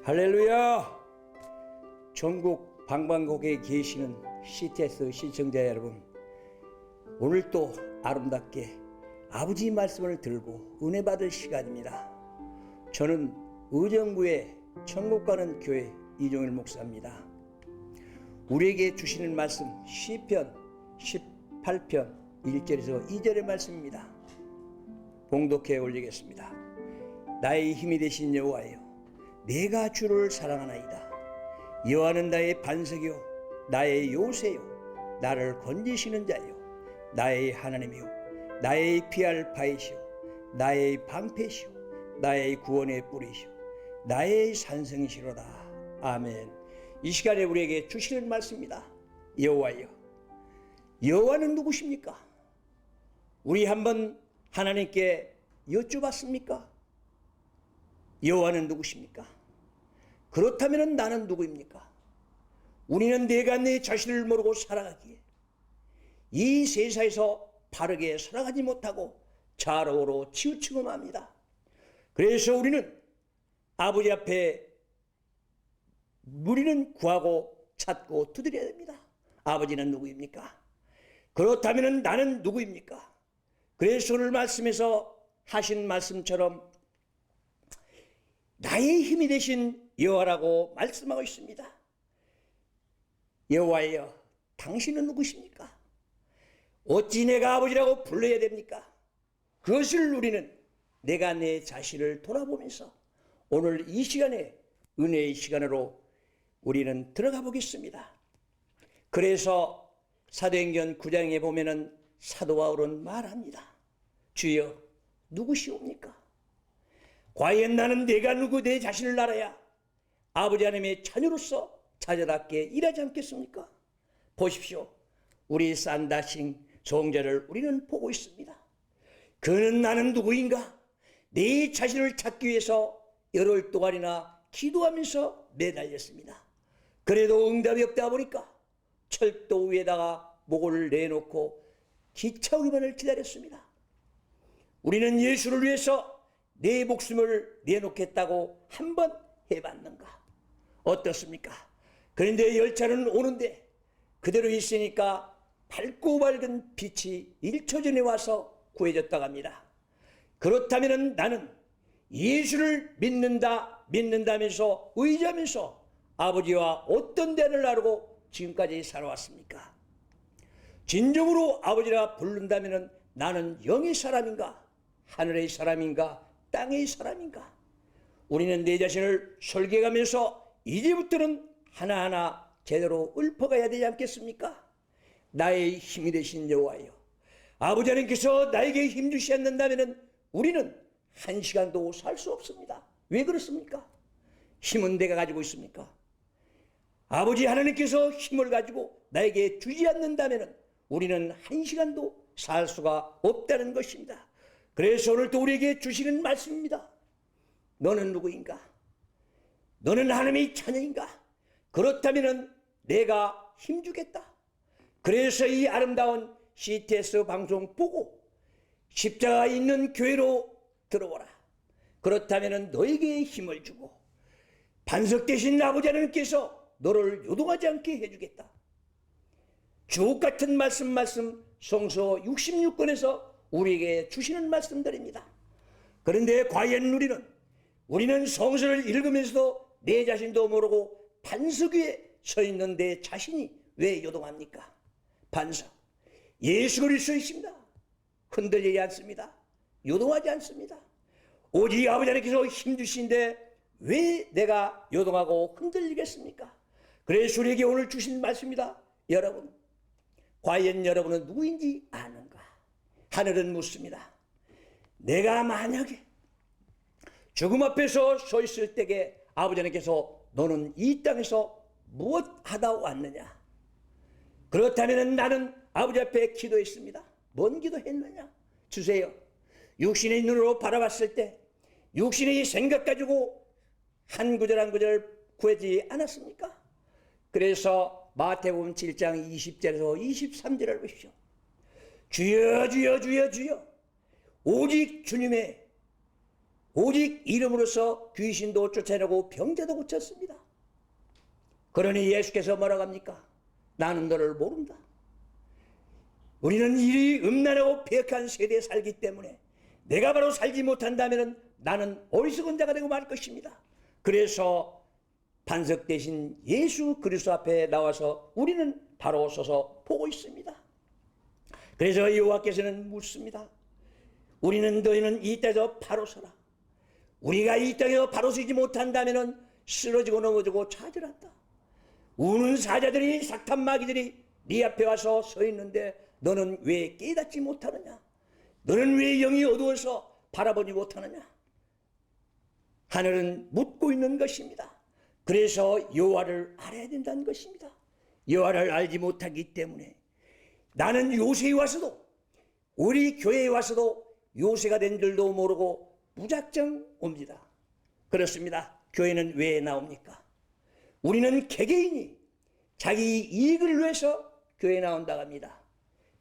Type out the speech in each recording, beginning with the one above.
할렐루야! 전국 방방곡에 계시는 CTS 시청자 여러분, 오늘 또 아름답게 아버지 말씀을 들고 은혜 받을 시간입니다. 저는 의정부의 천국 가는 교회 이종일 목사입니다. 우리에게 주시는 말씀 시편 18편 1절에서 2절의 말씀입니다. 봉독해 올리겠습니다. 나의 힘이 되신 여호와여, 내가 주를 사랑하나이다. 여호와는 나의 반석이요 나의 요새요 나를 건지시는 자요 나의 하나님이요 나의 피할 바이시요 나의 방패시요 나의 구원의 뿌리시요 나의 산성이시로다. 아멘. 이 시간에 우리에게 주시는 말씀입니다. 여호와여, 여호와는 누구십니까? 우리 한번 하나님께 여쭤봤습니까? 여호와는 누구십니까? 그렇다면 나는 누구입니까? 우리는 내가 내 자신을 모르고 살아가기에 이 세상에서 바르게 살아가지 못하고 좌로우로 치우치고 맙니다. 그래서 우리는 아버지 앞에 우리는 구하고 찾고 두드려야 됩니다. 아버지는 누구입니까? 그렇다면 나는 누구입니까? 그래서 오늘 말씀에서 하신 말씀처럼 나의 힘이 되신 여호와라고 말씀하고 있습니다. 여호와여, 당신은 누구십니까? 어찌 내가 아버지라고 불러야 됩니까? 그것을 우리는 내가 내 자신을 돌아보면서 오늘 이 시간에 은혜의 시간으로 우리는 들어가 보겠습니다. 그래서 사도행전 9장에 보면은 사도 바울은 말합니다. 주여, 누구시옵니까? 과연 나는 내가 누구 내 자신을 알아야 아버지 하나님의 자녀로서 자녀답게 일하지 않겠습니까? 보십시오. 우리 산다싱 송자를 우리는 보고 있습니다. 그는 나는 누구인가? 내 자신을 찾기 위해서 열흘 동안이나 기도하면서 매달렸습니다. 그래도 응답이 없다 보니까 철도 위에다가 목을 내놓고 기차 오기만을 기다렸습니다. 우리는 예수를 위해서 내 목숨을 내놓겠다고 한번 해봤는가? 어떻습니까? 그런데 열차는 오는데 그대로 있으니까 밝고 밝은 빛이 1초 전에 와서 구해졌다고 합니다. 그렇다면 나는 예수를 믿는다면서 의지하면서 아버지와 어떤 대화를 나누고 지금까지 살아왔습니까? 진정으로 아버지라 부른다면 나는 영의 사람인가? 하늘의 사람인가? 땅의 사람인가? 우리는 내 자신을 설계하면서 이제부터는 하나하나 제대로 읊어가야 되지 않겠습니까? 나의 힘이 되신 여호와여, 아버지 하나님께서 나에게 힘 주시 않는다면 우리는 한 시간도 살 수 없습니다. 왜 그렇습니까? 힘은 내가 가지고 있습니까? 아버지 하나님께서 힘을 가지고 나에게 주지 않는다면 우리는 한 시간도 살 수가 없다는 것입니다. 그래서 오늘 또 우리에게 주시는 말씀입니다. 너는 누구인가? 너는 하나님의 자녀인가? 그렇다면 내가 힘주겠다. 그래서 이 아름다운 CTS 방송 보고 십자가 있는 교회로 들어오라. 그렇다면 너에게 힘을 주고 반석 되신 아버지 하나님께서 너를 요동하지 않게 해주겠다. 주옥 같은 말씀 성서 66권에서 우리에게 주시는 말씀들입니다. 그런데 과연 우리는 성서를 읽으면서도 내 자신도 모르고 반석 위에 서 있는 내 자신이 왜 요동합니까? 반석, 예수 그리스도 있습니다. 흔들리지 않습니다. 요동하지 않습니다. 오직 아버지 하나님께서 힘주신데 왜 내가 요동하고 흔들리겠습니까? 그래서 우리에게 오늘 주신 말씀입니다. 여러분, 과연 여러분은 누구인지 아는가? 하늘은 묻습니다. 내가 만약에 죽음 앞에서 서 있을 때에 아버지 하나님께서 너는 이 땅에서 무엇 하다 왔느냐? 그렇다면 나는 아버지 앞에 기도했습니다. 뭔 기도했느냐? 주세요. 육신의 눈으로 바라봤을 때 육신의 생각 가지고 한 구절 한 구절 구하지 않았습니까? 그래서 마태복음 7장 20절에서 23절을 보십시오. 주여 주여 주여 주여, 오직 주님의 오직 이름으로서 귀신도 쫓아내고 병자도 고쳤습니다. 그러니 예수께서 뭐라고 합니까? 나는 너를 모른다. 우리는 이 음란하고 폐역한 세대에 살기 때문에 내가 바로 살지 못한다면 나는 어리석은 자가 되고 말 것입니다. 그래서 반석 대신 예수 그리스도 앞에 나와서 우리는 바로 서서 보고 있습니다. 그래서 여호와께서는 묻습니다. 우리는 너희는 이 땅에서 바로 서라. 우리가 이 땅에서 바로 서지 못한다면 쓰러지고 넘어지고 좌절한다. 우는 사자들이 사탄 마귀들이 네 앞에 와서 서 있는데 너는 왜 깨닫지 못하느냐? 너는 왜 영이 어두워서 바라보지 못하느냐? 하늘은 묻고 있는 것입니다. 그래서 여호와를 알아야 된다는 것입니다. 여호와를 알지 못하기 때문에 나는 요새에 와서도 우리 교회에 와서도 요새가 된 줄도 모르고 무작정 옵니다. 그렇습니다. 교회는 왜 나옵니까? 우리는 개개인이 자기 이익을 위해서 교회에 나온다고 합니다.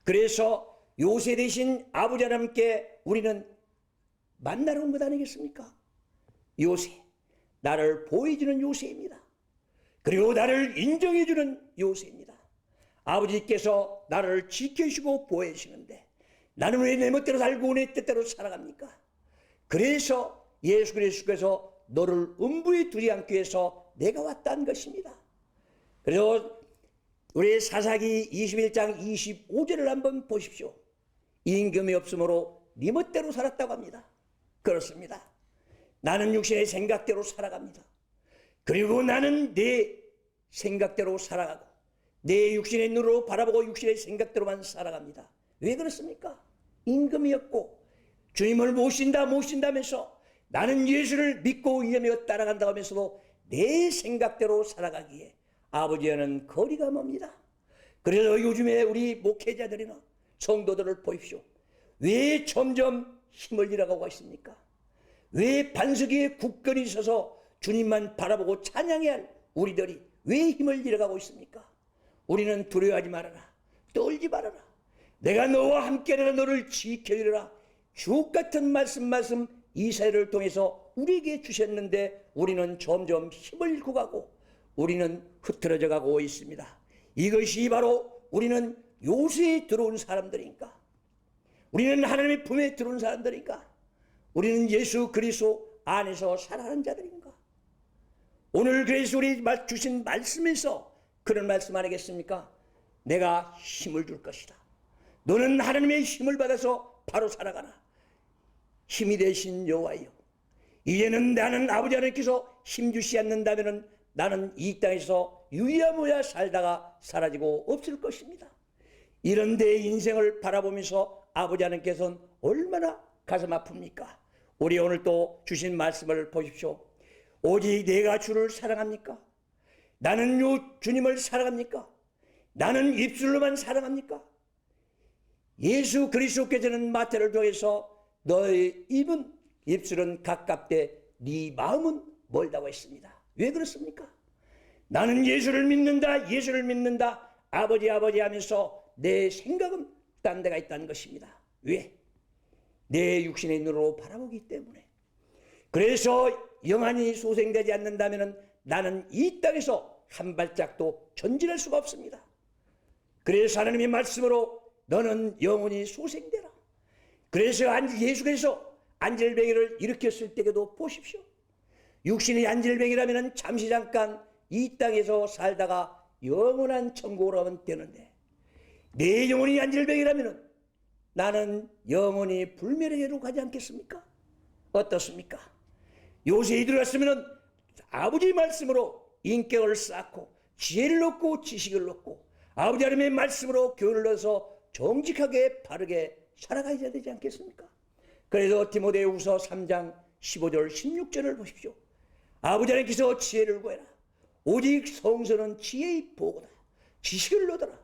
그래서 요새 대신 아버지 하나님께 우리는 만나러 온 것 아니겠습니까? 요새, 나를 보여주는 요새입니다. 그리고 나를 인정해주는 요새입니다. 아버지께서 나를 지켜주시고 보호해주시는데 나는 왜 내 멋대로 살고 내 뜻대로 살아갑니까? 그래서 예수 그리스도께서 너를 음부에 두지 않기 위해서 내가 왔다는 것입니다. 그래서 우리 사사기 21장 25절을 한번 보십시오. 임금이 없으므로 네 멋대로 살았다고 합니다. 그렇습니다. 나는 육신의 생각대로 살아갑니다. 그리고 나는 내 생각대로 살아가고 내 육신의 눈으로 바라보고 육신의 생각대로만 살아갑니다. 왜 그렇습니까? 임금이 없고 주님을 모신다면서 나는 예수를 믿고 이름에 따라간다고 하면서도 내 생각대로 살아가기에 아버지와는 거리가 멉니다. 그래서 요즘에 우리 목회자들이나 성도들을 보십시오. 왜 점점 힘을 잃어가고 있습니까? 왜 반석 위에 굳건히 서서 주님만 바라보고 찬양해야 할 우리들이 왜 힘을 잃어가고 있습니까? 우리는 두려워하지 말아라. 떨지 말아라. 내가 너와 함께하라. 너를 지켜주리라. 주옥 같은 말씀 이사야를 통해서 우리에게 주셨는데 우리는 점점 힘을 잃고 가고 우리는 흐트러져 가고 있습니다. 이것이 바로 우리는 요새에 들어온 사람들인가? 우리는 하나님의 품에 들어온 사람들인가? 우리는 예수 그리스도 안에서 살아가는 자들인가? 오늘 그래서 우리 주신 말씀에서 그런 말씀 아니겠습니까? 내가 힘을 줄 것이다. 너는 하나님의 힘을 받아서 바로 살아가라. 힘이 되신 여호와여, 이제는 나는 아버지 하나님께서 힘주시 않는다면 나는 이 땅에서 유야무야 살다가 사라지고 없을 것입니다. 이런 내 인생을 바라보면서 아버지 하나님께서는 얼마나 가슴 아픕니까? 우리 오늘 또 주신 말씀을 보십시오. 오직 내가 주를 사랑합니까? 나는 주님을 사랑합니까? 나는 입술로만 사랑합니까? 예수 그리스도께서는 마태를 통해서 너의 입술은 가깝되 네 마음은 멀다고 했습니다. 왜 그렇습니까? 나는 예수를 믿는다 아버지 하면서 내 생각은 딴 데가 있다는 것입니다. 왜? 내 육신의 눈으로 바라보기 때문에. 그래서 영안이 소생되지 않는다면 나는 이 땅에서 한 발짝도 전진할 수가 없습니다. 그래서 하나님의 말씀으로 너는 영원히 소생되라. 그래서 예수께서 안질뱅이를 일으켰을 때에도 보십시오. 육신이 안질뱅이라면 잠시 잠깐 이 땅에서 살다가 영원한 천국으로 가면 되는데 내 영혼이 안질뱅이라면 나는 영원히 불멸에게로 가지 않겠습니까? 어떻습니까? 요새에 들어왔으면 아버지의 말씀으로 인격을 쌓고 지혜를 얻고 지식을 얻고 아버지 하나님의 말씀으로 교훈을 얻어서 정직하게 바르게 살아가야 되지 않겠습니까? 그래서 디모데후서 3장 15절 16절을 보십시오. 아버지 하나님께서 지혜를 구해라. 오직 성서는 지혜의 보고다. 지식을 얻어라.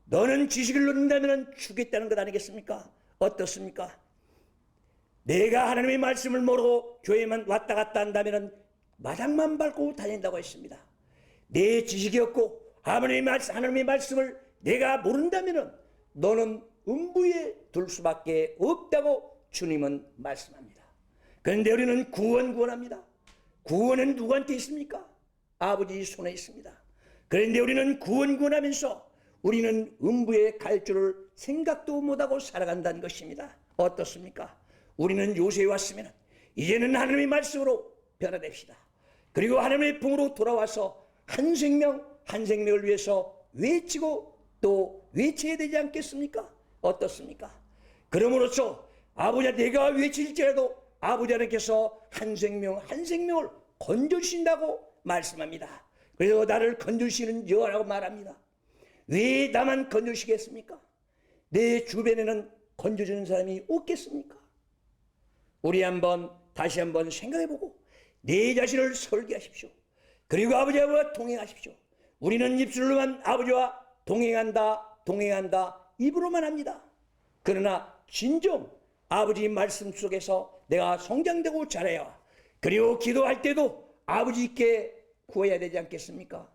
너는 지식을 얻는다면 주겠다는 것 아니겠습니까? 어떻습니까? 내가 하나님의 말씀을 모르고 교회만 왔다 갔다 한다면 마당만 밟고 다닌다고 했습니다. 내 지식이 없고 하나님의 말씀을 내가 모른다면 너는 음부에 둘 수밖에 없다고 주님은 말씀합니다. 그런데 우리는 구원합니다. 구원은 누구한테 있습니까? 아버지 손에 있습니다. 그런데 우리는 구원하면서 우리는 음부에 갈 줄을 생각도 못하고 살아간다는 것입니다. 어떻습니까? 우리는 요새에 왔으면 이제는 하나님의 말씀으로 변화됩시다. 그리고 하나님의 품으로 돌아와서 한 생명 한 생명을 위해서 외치고 또 외쳐야 되지 않겠습니까? 어떻습니까? 그러므로써 아버지, 내가 외칠지라도 아버지 하나님께서 한 생명 한 생명을 건져주신다고 말씀합니다. 그래서 나를 건져주시는 여호와라고 말합니다. 왜 나만 건져주시겠습니까? 내 주변에는 건져주는 사람이 없겠습니까? 우리 다시 한번 생각해보고 내 자신을 설계하십시오. 그리고 아버지와 동행하십시오. 우리는 입술로만 아버지와 동행한다 입으로만 합니다. 그러나 진정 아버지 말씀 속에서 내가 성장되고 자라야, 그리고 기도할 때도 아버지께 구해야 되지 않겠습니까?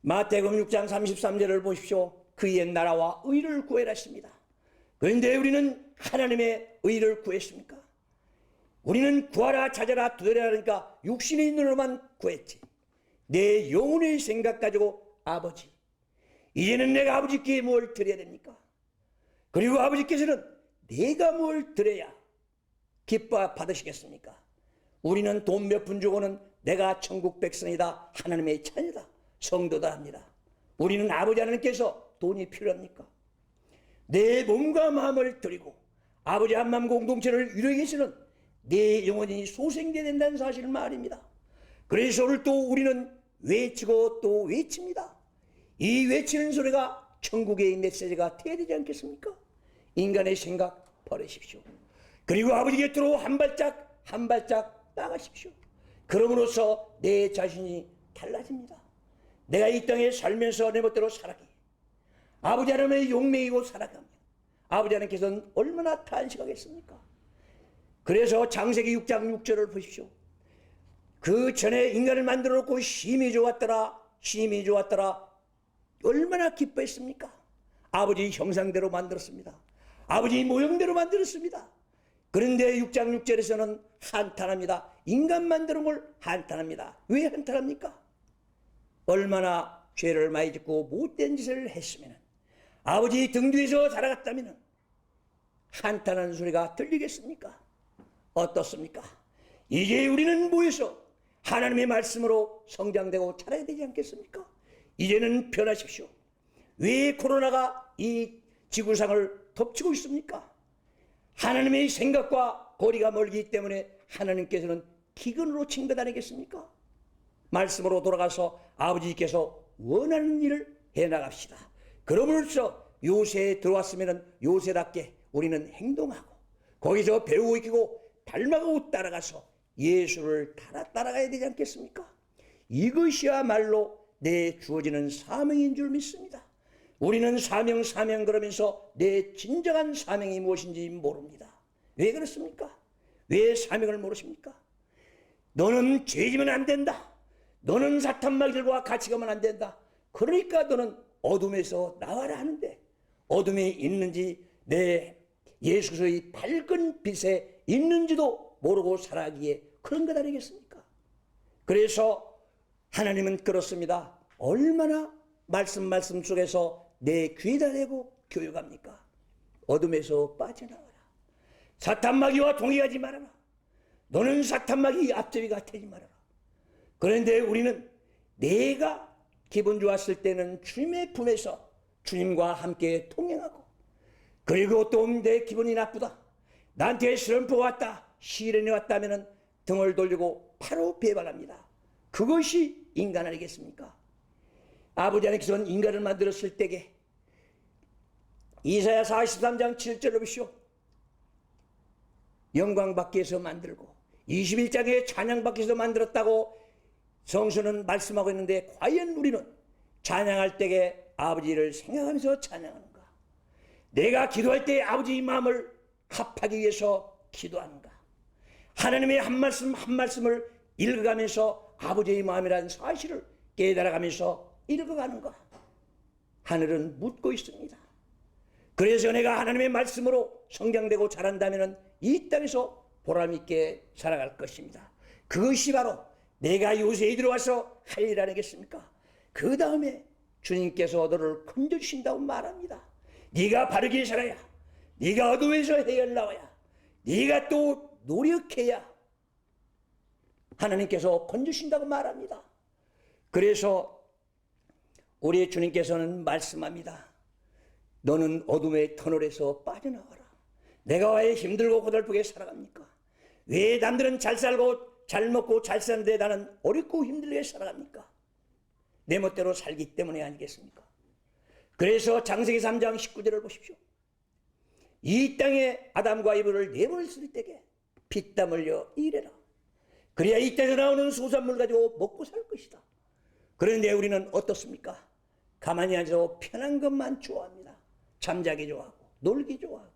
마태복음 6장 33절을 보십시오. 그의 나라와 의를 구해라 했습니다. 그런데 우리는 하나님의 의를 구했습니까? 우리는 구하라 찾아라 두드려라 하니까 육신의 눈으로만 구했지. 내 영혼의 생각 가지고 아버지, 이제는 내가 아버지께 뭘 드려야 됩니까? 그리고 아버지께서는 내가 뭘 드려야 기뻐 받으시겠습니까? 우리는 돈 몇 푼 주고는 내가 천국 백성이다, 하나님의 자녀다, 성도다 합니다. 우리는 아버지 하나님께서 돈이 필요합니까? 내 몸과 마음을 드리고 아버지 한마음 공동체를 이루기 위해서는 내 영혼이 소생되어야 된다는 사실을 말입니다. 그래서 오늘 또 우리는 외치고 또 외칩니다. 이 외치는 소리가 천국의 메시지가 되어야 되지 않겠습니까? 인간의 생각 버리십시오. 그리고 아버지 곁으로 한 발짝 나가십시오. 그러므로써 내 자신이 달라집니다. 내가 이 땅에 살면서 내 멋대로 살아가기, 아버지 하나님의 용맹이고 살아가면 아버지 하나님께서는 얼마나 탄식하겠습니까? 그래서 창세기 6장 6절을 보십시오. 그 전에 인간을 만들어 놓고 심히 좋았더라 얼마나 기뻐했습니까? 아버지 형상대로 만들었습니다. 아버지 모형대로 만들었습니다. 그런데 6장 6절에서는 한탄합니다. 인간 만드는 걸 한탄합니다. 왜 한탄합니까? 얼마나 죄를 많이 짓고 못된 짓을 했으면, 아버지 등 뒤에서 자라갔다면 한탄하는 소리가 들리겠습니까? 어떻습니까? 이제 우리는 모여서 하나님의 말씀으로 성장되고 자라야 되지 않겠습니까? 이제는 변하십시오. 왜 코로나가 이 지구상을 덮치고 있습니까? 하나님의 생각과 거리가 멀기 때문에 하나님께서는 기근으로 친 것 아니겠습니까? 말씀으로 돌아가서 아버지께서 원하는 일을 해나갑시다. 그러므로써 요새에 들어왔으면 요새답게 우리는 행동하고 거기서 배우고 익히고 닮아가고 따라가서 예수를 따라가야 되지 않겠습니까? 이것이야말로 내 주어지는 사명인 줄 믿습니다. 우리는 사명 그러면서 내 진정한 사명이 무엇인지 모릅니다. 왜 그렇습니까? 왜 사명을 모르십니까? 너는 죄지면 안 된다. 너는 사탄마귀들과 같이 가면 안 된다. 그러니까 너는 어둠에서 나와라 하는데, 어둠에 있는지 내 예수 그리스도의 밝은 빛에 있는지도 모르고 살아가기에 그런 것 아니겠습니까? 그래서 하나님은 그렇습니다. 얼마나 말씀 속에서 내 귀에다 대고 교육합니까? 어둠에서 빠져나와라. 사탄마귀와 동의하지 말아라. 너는 사탄마귀 앞제비가 되지 말아라. 그런데 우리는 내가 기분 좋았을 때는 주님의 품에서 주님과 함께 동행하고, 그리고 또 내 기분이 나쁘다, 나한테 슬럼프가 왔다, 시련이 왔다면 등을 돌리고 바로 배반합니다. 그것이 인간 아니겠습니까? 아버지 하나님께서는 인간을 만들었을 때에 이사야 43장 7절을 보시오. 영광 받기 위해서 만들고 21장에 찬양 받기 위해서 만들었다고 성서는 말씀하고 있는데, 과연 우리는 찬양할 때에 아버지를 생각하면서 찬양하는가? 내가 기도할 때 아버지의 마음을 합하기 위해서 기도하는가? 하나님의 한 말씀을 읽어가면서 아버지의 마음이라는 사실을 깨달아가면서 읽어가는가? 하늘은 묻고 있습니다. 그래서 내가 하나님의 말씀으로 성장되고 자란다면 이 땅에서 보람있게 살아갈 것입니다. 그것이 바로 내가 요새에 들어와서 할 일 아니겠습니까? 그 다음에 주님께서 너를 건져주신다고 말합니다. 네가 바르게 살아야, 네가 어둠에서 헤어나와야, 네가 또 노력해야 하나님께서 건져주신다고 말합니다. 그래서 우리 주님께서는 말씀합니다. 너는 어둠의 터널에서 빠져나와라. 내가 왜 힘들고 고달프게 살아갑니까? 왜 남들은 잘 살고 잘 먹고 잘 사는데 나는 어렵고 힘들게 살아갑니까? 내 멋대로 살기 때문에 아니겠습니까? 그래서 창세기 3장 19절을 보십시오. 이 땅에 아담과 이브를 내보냈을 때에 피땀 흘려 일해라. 그래야 이 땅에서 나오는 소산물 가지고 먹고 살 것이다. 그런데 우리는 어떻습니까? 가만히 앉아서 편한 것만 좋아합니다. 잠자기 좋아하고 놀기 좋아하고.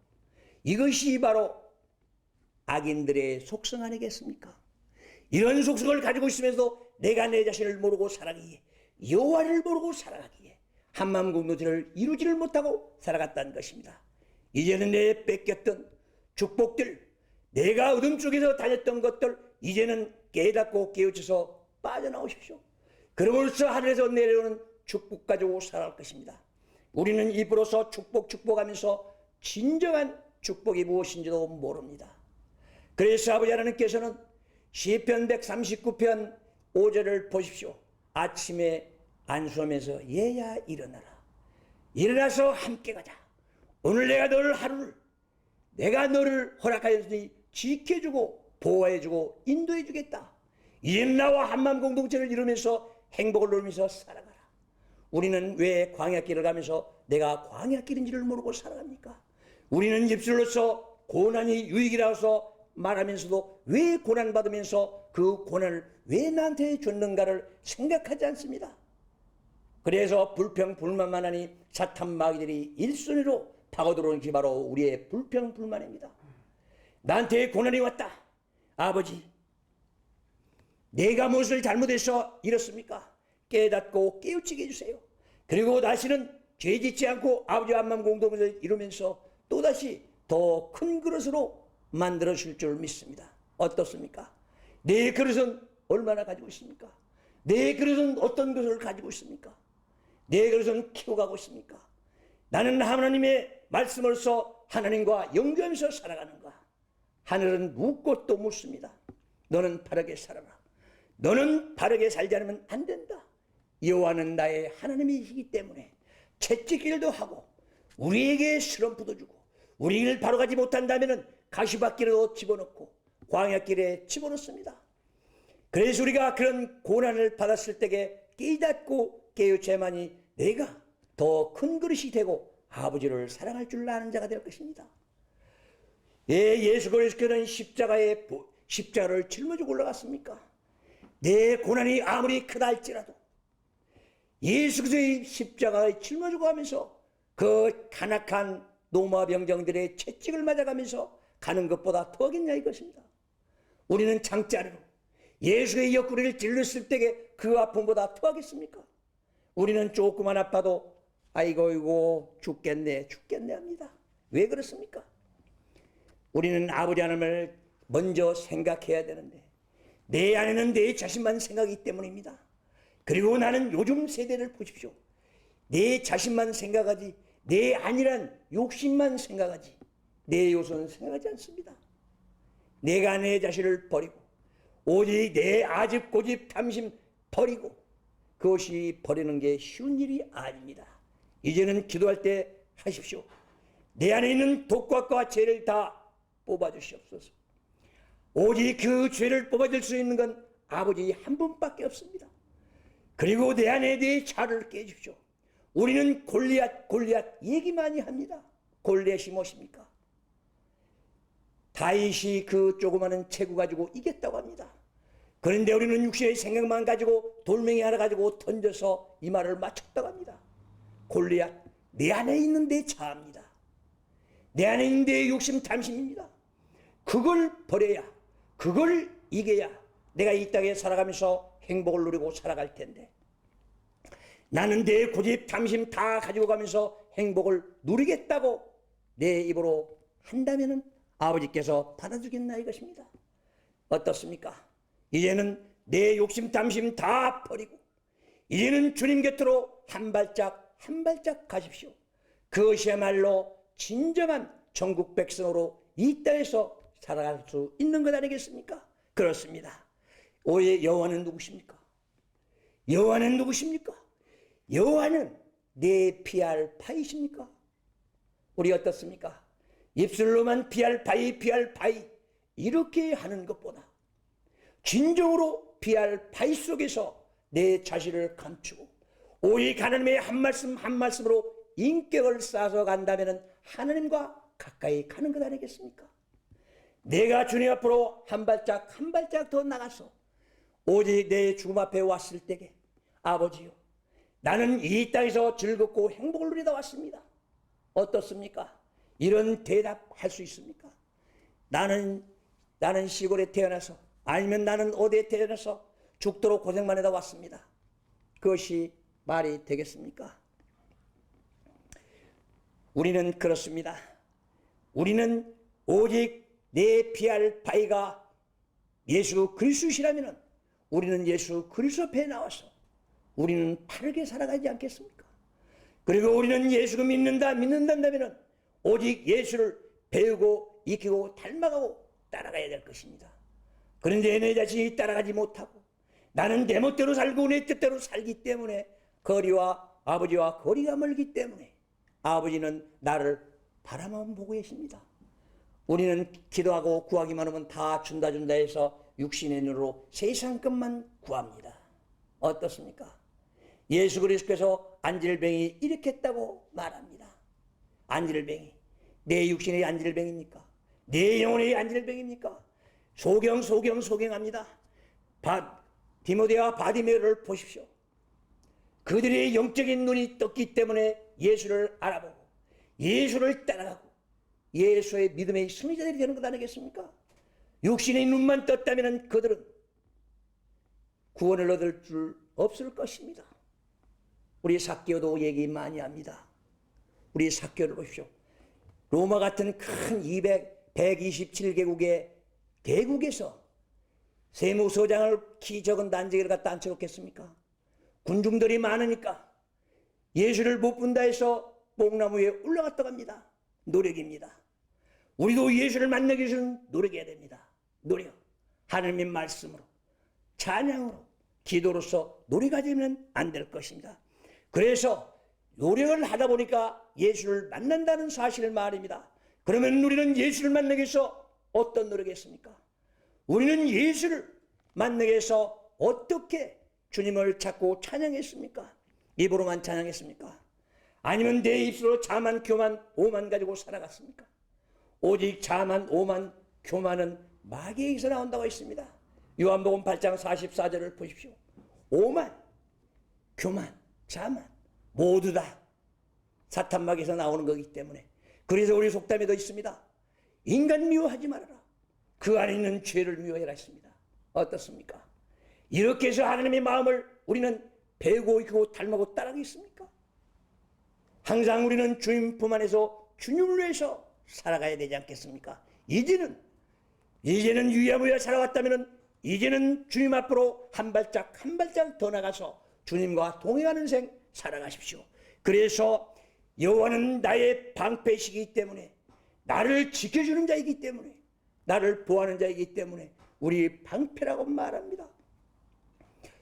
이것이 바로 악인들의 속성 아니겠습니까? 이런 속성을 가지고 있으면서 내가 내 자신을 모르고 살아가기에, 여호와를 모르고 살아가기에 한마음 공동체를 이루지를 못하고 살아갔다는 것입니다. 이제는 내 뺏겼던 축복들, 내가 어둠 속에서 다녔던 것들 이제는 깨닫고 깨우쳐서 빠져나오십시오. 그러므로써 하늘에서 내려오는 축복 가지고 살아갈 것입니다. 우리는 입으로서 축복하면서 진정한 축복이 무엇인지도 모릅니다. 그래서 아버지 하나님께서는 시편 139편 5절을 보십시오. 아침에 안수하면서 얘야 일어나라. 일어나서 함께 가자. 오늘 내가 너를 하루를 내가 너를 허락하였으니 지켜주고 보호해주고 인도해주겠다. 이제는 나와 한마음 공동체를 이루면서 행복을 누리면서 살아가라. 우리는 왜 광야길을 가면서 내가 광야길인지를 모르고 살아갑니까? 우리는 입술로서 고난이 유익이라서 말하면서도 왜 고난받으면서 그 고난을 왜 나한테 줬는가를 생각하지 않습니다. 그래서 불평불만만 하니 사탄 마귀들이 일순위로 파고들어오는 게 바로 우리의 불평불만입니다. 나한테 고난이 왔다. 아버지, 내가 무엇을 잘못해서 이렇습니까? 깨닫고 깨우치게 해주세요. 그리고 다시는 죄짓지 않고 아버지와 한마음 공동체를 이루면서 또다시 더 큰 그릇으로 만들어 주실 줄 믿습니다. 어떻습니까? 내 그릇은 얼마나 가지고 있습니까? 내 그릇은 어떤 것을 가지고 있습니까? 내 그릇은 키워가고 있습니까? 나는 하나님의 말씀으로서 하나님과 연결하면서 살아가는가? 하늘은 묻고 또 묻습니다. 너는 바르게 살아라. 너는 바르게 살지 않으면 안 된다. 여호와는 나의 하나님이시기 때문에 채찍질도 하고 우리에게 슬럼프도 주고 우리를 바로 가지 못한다면 가시밭길에도 집어넣고 광야길에 집어넣습니다. 그래서 우리가 그런 고난을 받았을 때에 깨닫고 깨우쳐야만이 내가 더 큰 그릇이 되고 아버지를 사랑할 줄 아는 자가 될 것입니다. 예수 그리스도는 십자가를 짊어지고 올라갔습니까? 내 고난이 아무리 크다 할지라도 예수 그리스도의 십자가에 짊어지고 가면서 그 간악한 노마 병정들의 채찍을 맞아가면서 가는 것보다 더하겠냐 이것입니다. 우리는 장자로 예수의 옆구리를 찔렀을 때에 그 아픔보다 더하겠습니까? 우리는 조금만 아파도 아이고 죽겠네 합니다. 왜 그렇습니까? 우리는 아버지 하나님을 먼저 생각해야 되는데 내 안에는 내 자신만 생각하기 때문입니다. 그리고 나는 요즘 세대를 보십시오. 내 자신만 생각하지 내 안이란 욕심만 생각하지 내 요소는 생각하지 않습니다. 내가 내 자신을 버리고 오직 내 아집 고집 탐심 버리고 그것이 버리는 게 쉬운 일이 아닙니다. 이제는 기도할 때 하십시오. 내 안에 있는 독각과 죄를 다 뽑아주시옵소서. 오직 그 죄를 뽑아줄 수 있는 건 아버지 한 분밖에 없습니다. 그리고 내 안에 내 자를 깨주십시오. 우리는 골리앗 얘기 많이 합니다. 골리앗이 무엇입니까? 다윗이 그 조그마한 체구 가지고 이겼다고 합니다. 그런데 우리는 육신의 생각만 가지고 돌멩이 하나 가지고 던져서 이 말을 맞췄다고 합니다. 골리앗, 내 안에 있는 내 자아입니다. 내 안에 있는 내 욕심 탐심입니다. 그걸 버려야, 그걸 이겨야 내가 이 땅에 살아가면서 행복을 누리고 살아갈 텐데 나는 내 고집 탐심 다 가지고 가면서 행복을 누리겠다고 내 입으로 한다면 아버지께서 받아주겠나 이것입니다. 어떻습니까? 이제는 내 욕심 탐심 다 버리고 이제는 주님 곁으로 한 발짝 한 발짝 가십시오. 그것이야말로 진정한 천국 백성으로 이 땅에서 살아갈 수 있는 것 아니겠습니까? 그렇습니다. 오해 여호와는 누구십니까? 여호와는 누구십니까? 여호와는 내 피할 바위십니까? 우리 어떻습니까? 입술로만 피할 바위 이렇게 하는 것보다 진정으로 피할 바위 속에서 내 자신을 감추고 오직 하나님의 한 말씀 한 말씀으로 인격을 쌓아서 간다면 하나님과 가까이 가는 것 아니겠습니까? 내가 주님 앞으로 한 발짝 한 발짝 더 나가서 오직 내 죽음 앞에 왔을 때에 아버지요, 나는 이 땅에서 즐겁고 행복을 누리다 왔습니다. 어떻습니까? 이런 대답할 수 있습니까? 나는 시골에 태어나서 아니면 나는 어디에 태어나서 죽도록 고생만 해다 왔습니다. 그것이 말이 되겠습니까? 우리는 그렇습니다. 우리는 오직 내 피할 바위가 예수 그리스도시라면 우리는 예수 그리스도 앞에 나와서 우리는 바르게 살아가지 않겠습니까? 그리고 우리는 예수를 믿는다면 오직 예수를 배우고 익히고 닮아가고 따라가야 될 것입니다. 그런데 내 자신이 따라가지 못하고 나는 내 멋대로 살고 내 뜻대로 살기 때문에 아버지와 거리가 멀기 때문에 아버지는 나를 바라만 보고 계십니다. 우리는 기도하고 구하기만 하면 다 준다 해서 육신의 눈으로 세상 것만 구합니다. 어떻습니까? 예수 그리스도께서 안질병이 일으켰다고 말합니다. 안질병이 내 육신의 안질병입니까? 내 영혼의 안질병입니까? 소경합니다. 디모데와 바디메오를 보십시오. 그들의 영적인 눈이 떴기 때문에 예수를 알아보고 예수를 따라가고 예수의 믿음의 승리자들이 되는 것 아니겠습니까? 육신의 눈만 떴다면 그들은 구원을 얻을 줄 없을 것입니다. 우리 삭개오도 얘기 많이 합니다. 우리 삭개오를 보십시오. 로마 같은 큰 127개국의 대국에서 세무서장을 키 적은 단지를 갖다 앉혀놓겠습니까? 군중들이 많으니까 예수를 못 본다 해서 뽕나무 위에 올라갔다고 합니다. 노력입니다. 우리도 예수를 만나기 위해서는 노력해야 됩니다. 노력. 하나님의 말씀으로, 찬양으로, 기도로서 노력하지면 안 될 것입니다. 그래서 노력을 하다 보니까 예수를 만난다는 사실을 말입니다. 그러면 우리는 예수를 만나기 위해서 어떤 노력했습니까? 우리는 예수를 만나기 위해서 어떻게 주님을 찾고 찬양했습니까? 입으로만 찬양했습니까? 아니면 내 입술로 자만 교만 오만 가지고 살아갔습니까? 오직 자만 오만 교만은 마귀에게서 나온다고 했습니다. 요한복음 8장 44절을 보십시오. 오만, 교만, 자만 모두 다 사탄 마귀에서 나오는 거기 때문에 그래서 우리 속담에도 있습니다. 인간 미워하지 말아라. 그 안에 있는 죄를 미워해라 했습니다. 어떻습니까? 이렇게 해서 하나님의 마음을 우리는 배우고 익히고 닮고 따라가겠습니까? 항상 우리는 주님 품 안에서 주님을 위해서 살아가야 되지 않겠습니까? 이제는 유야무야 살아왔다면 이제는 주님 앞으로 한 발짝 한 발짝 더 나가서 주님과 동행하는 생 살아가십시오. 그래서 여호와는 나의 방패시기 때문에 나를 지켜주는 자이기 때문에 나를 보호하는 자이기 때문에 우리 방패라고 말합니다.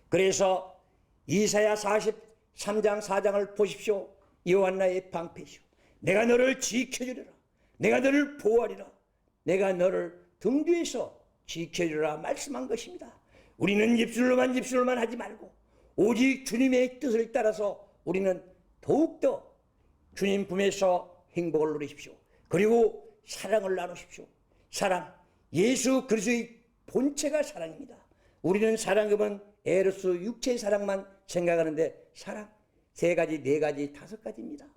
그래서 이사야 43장 4장을 보십시오. 여호와 나의 방패시오. 내가 너를 지켜주리라. 내가 너를 보호하리라. 내가 너를 등 뒤에서 지켜주리라 말씀한 것입니다. 우리는 입술로만 하지 말고 오직 주님의 뜻을 따라서 우리는 더욱더 주님 품에서 행복을 누리십시오. 그리고 사랑을 나누십시오. 사랑, 예수 그리스도의 본체가 사랑입니다. 우리는 사랑하면 에로스 육체의 사랑만 생각하는데 사랑 3가지, 4가지, 5가지입니다.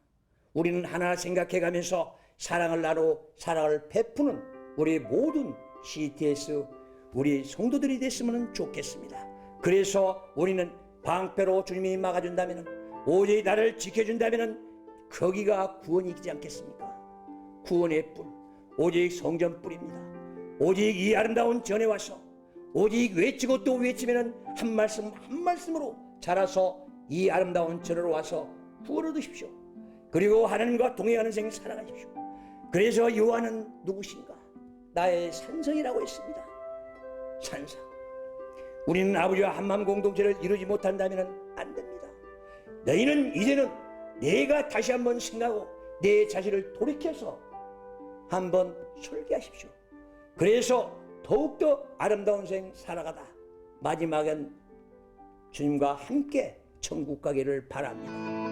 우리는 하나 생각해가면서 사랑을 나누고 사랑을 베푸는 우리 모든 CTS 우리 성도들이 됐으면 좋겠습니다. 그래서 우리는 방패로 주님이 막아준다면 오직 나를 지켜준다면 거기가 구원이 있지 않겠습니까? 구원의 뿔. 오직 성전뿐입니다. 오직 이 아름다운 전에 와서 오직 외치고 또 외치면은 한 말씀 한 말씀으로 자라서 이 아름다운 전으로 와서 구원을 얻으십시오. 그리고 하나님과 동행하는 생 살아가십시오. 그래서 요한은 누구신가? 나의 산성이라고 했습니다. 산성. 우리는 아버지와 한마음 공동체를 이루지 못한다면 안 됩니다. 너희는 이제는 내가 다시 한번 생각하고 내 자신을 돌이켜서 한번 설계하십시오. 그래서 더욱더 아름다운 생 살아가다 마지막엔 주님과 함께 천국 가기를 바랍니다.